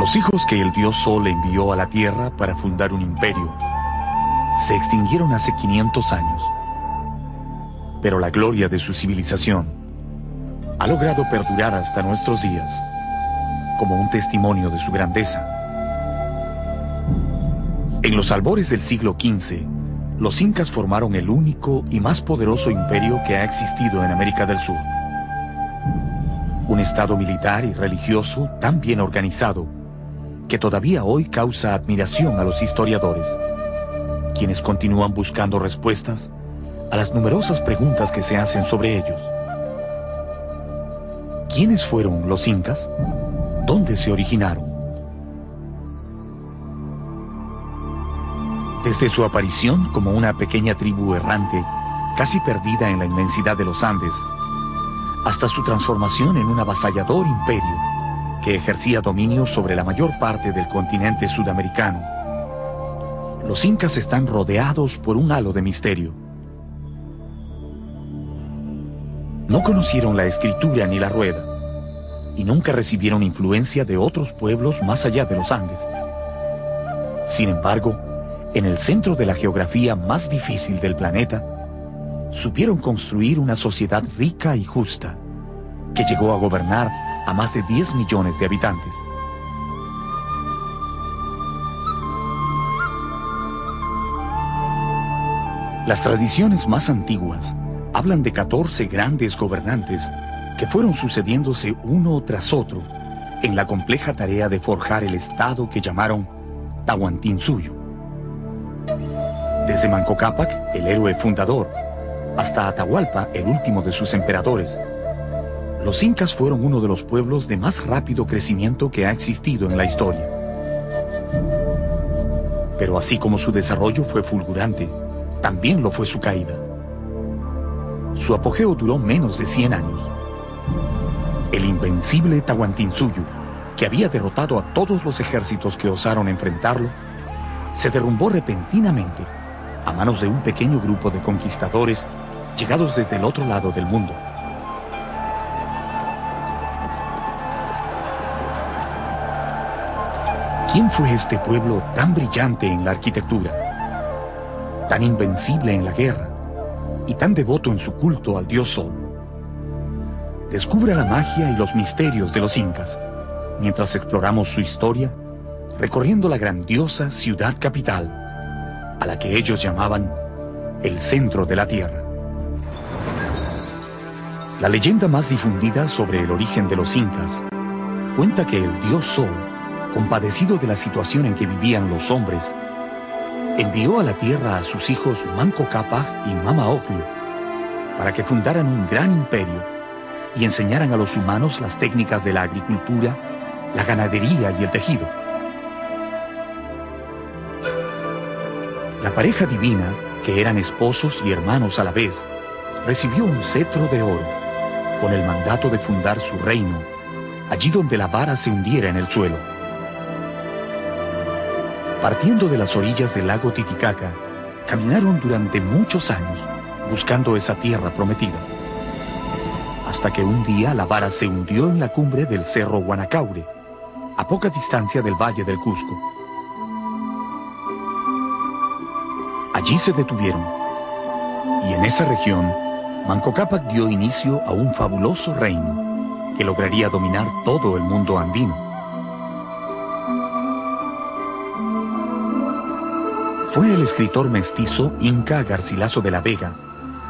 Los hijos que el dios Sol envió a la Tierra para fundar un imperio se extinguieron hace 500 años. Pero la gloria de su civilización ha logrado perdurar hasta nuestros días como un testimonio de su grandeza. En los albores del siglo XV, los incas formaron el único y más poderoso imperio que ha existido en América del Sur. Un estado militar y religioso tan bien organizado que todavía hoy causa admiración a los historiadores, quienes continúan buscando respuestas a las numerosas preguntas que se hacen sobre ellos. ¿Quiénes fueron los incas? ¿Dónde se originaron? Desde su aparición como una pequeña tribu errante, casi perdida en la inmensidad de los Andes, hasta su transformación en un avasallador imperio que ejercía dominio sobre la mayor parte del continente sudamericano, los incas están rodeados por un halo de misterio. No conocieron la escritura ni la rueda, y nunca recibieron influencia de otros pueblos más allá de los Andes. Sin embargo, en el centro de la geografía más difícil del planeta, supieron construir una sociedad rica y justa, que llegó a gobernar a más de 10 millones de habitantes. Las tradiciones más antiguas hablan de 14 grandes gobernantes que fueron sucediéndose uno tras otro en la compleja tarea de forjar el estado que llamaron Tahuantinsuyo. Desde Manco Cápac, el héroe fundador, hasta Atahualpa, el último de sus emperadores, los incas fueron uno de los pueblos de más rápido crecimiento que ha existido en la historia. Pero así como su desarrollo fue fulgurante, también lo fue su caída. Su apogeo duró menos de 100 años. El invencible Tahuantinsuyo, que había derrotado a todos los ejércitos que osaron enfrentarlo, se derrumbó repentinamente a manos de un pequeño grupo de conquistadores llegados desde el otro lado del mundo. ¿Quién fue este pueblo tan brillante en la arquitectura, tan invencible en la guerra y tan devoto en su culto al dios Sol? Descubra la magia y los misterios de los incas mientras exploramos su historia, recorriendo la grandiosa ciudad capital, a la que ellos llamaban el centro de la tierra. La leyenda más difundida sobre el origen de los incas cuenta que el dios Sol, compadecido de la situación en que vivían los hombres, envió a la tierra a sus hijos Manco Cápac y Mama Ocllo para que fundaran un gran imperio y enseñaran a los humanos las técnicas de la agricultura, la ganadería y el tejido. La pareja divina, que eran esposos y hermanos a la vez, recibió un cetro de oro con el mandato de fundar su reino allí donde la vara se hundiera en el suelo. Partiendo de las orillas del lago Titicaca, caminaron durante muchos años buscando esa tierra prometida, hasta que un día la vara se hundió en la cumbre del cerro Guanacaure, a poca distancia del valle del Cusco. Allí se detuvieron, y en esa región, Manco Cápac dio inicio a un fabuloso reino que lograría dominar todo el mundo andino. Fue el escritor mestizo inca Garcilaso de la Vega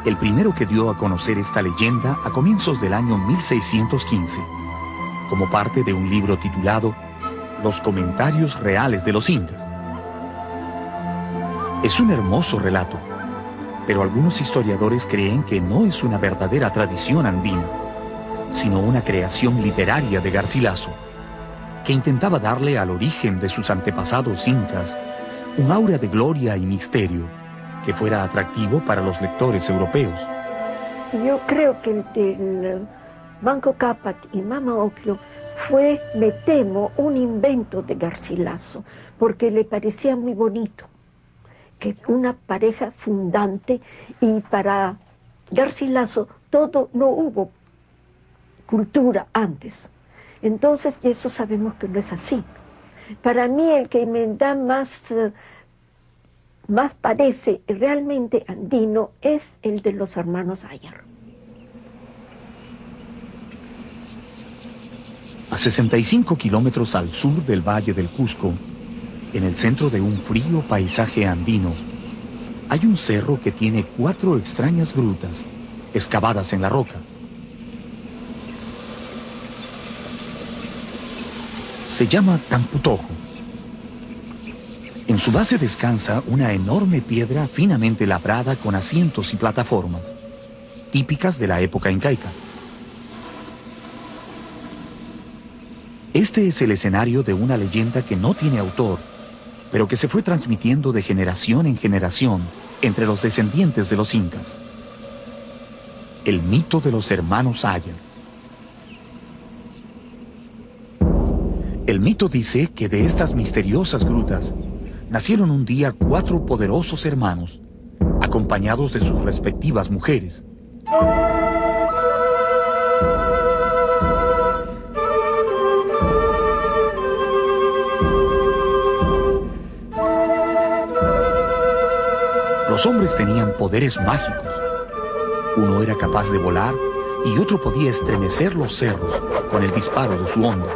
el primero que dio a conocer esta leyenda a comienzos del año 1615, como parte de un libro titulado Los Comentarios Reales de los Incas. Es un hermoso relato, pero algunos historiadores creen que no es una verdadera tradición andina, sino una creación literaria de Garcilaso, que intentaba darle al origen de sus antepasados incas un aura de gloria y misterio que fuera atractivo para los lectores europeos. Yo creo que el Manco Cápac y Mama Ocllo fue, me temo, un invento de Garcilaso, porque le parecía muy bonito que una pareja fundante, y para Garcilaso todo, no hubo cultura antes. Entonces, eso sabemos que no es así. Para mí el que me da más parece realmente andino es el de los hermanos Ayar. A 65 kilómetros al sur del Valle del Cusco, en el centro de un frío paisaje andino, hay un cerro que tiene 4 extrañas grutas excavadas en la roca. Se llama Tamputojo. En su base descansa una enorme piedra finamente labrada con asientos y plataformas, típicas de la época incaica. Este es el escenario de una leyenda que no tiene autor, pero que se fue transmitiendo de generación en generación entre los descendientes de los incas. El mito de los hermanos Ayar. El mito dice que de estas misteriosas grutas nacieron un día 4 poderosos hermanos, acompañados de sus respectivas mujeres. Los hombres tenían poderes mágicos. Uno era capaz de volar y otro podía estremecer los cerros con el disparo de su onda.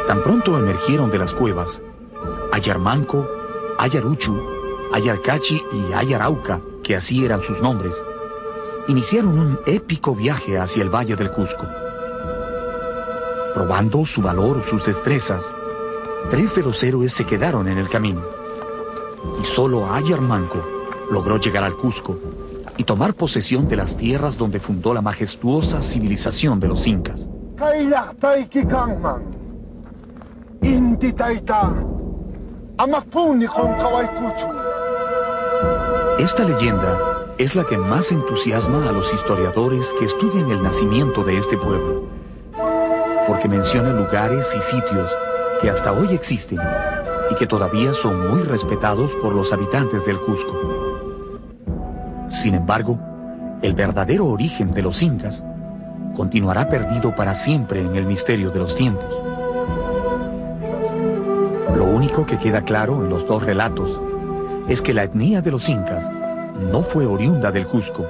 Tan pronto emergieron de las cuevas, Ayarmanco, Ayaruchu, Ayarcachi y Ayarauca, que así eran sus nombres, iniciaron un épico viaje hacia el Valle del Cusco. Probando su valor, sus destrezas, 3 de los héroes se quedaron en el camino, y solo Ayarmanco logró llegar al Cusco y tomar posesión de las tierras donde fundó la majestuosa civilización de los incas. Esta leyenda es la que más entusiasma a los historiadores que estudian el nacimiento de este pueblo, porque menciona lugares y sitios que hasta hoy existen y que todavía son muy respetados por los habitantes del Cusco. Sin embargo, el verdadero origen de los incas continuará perdido para siempre en el misterio de los tiempos. Lo único que queda claro en los 2 relatos es que la etnia de los incas no fue oriunda del Cusco,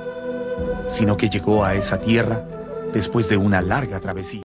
sino que llegó a esa tierra después de una larga travesía.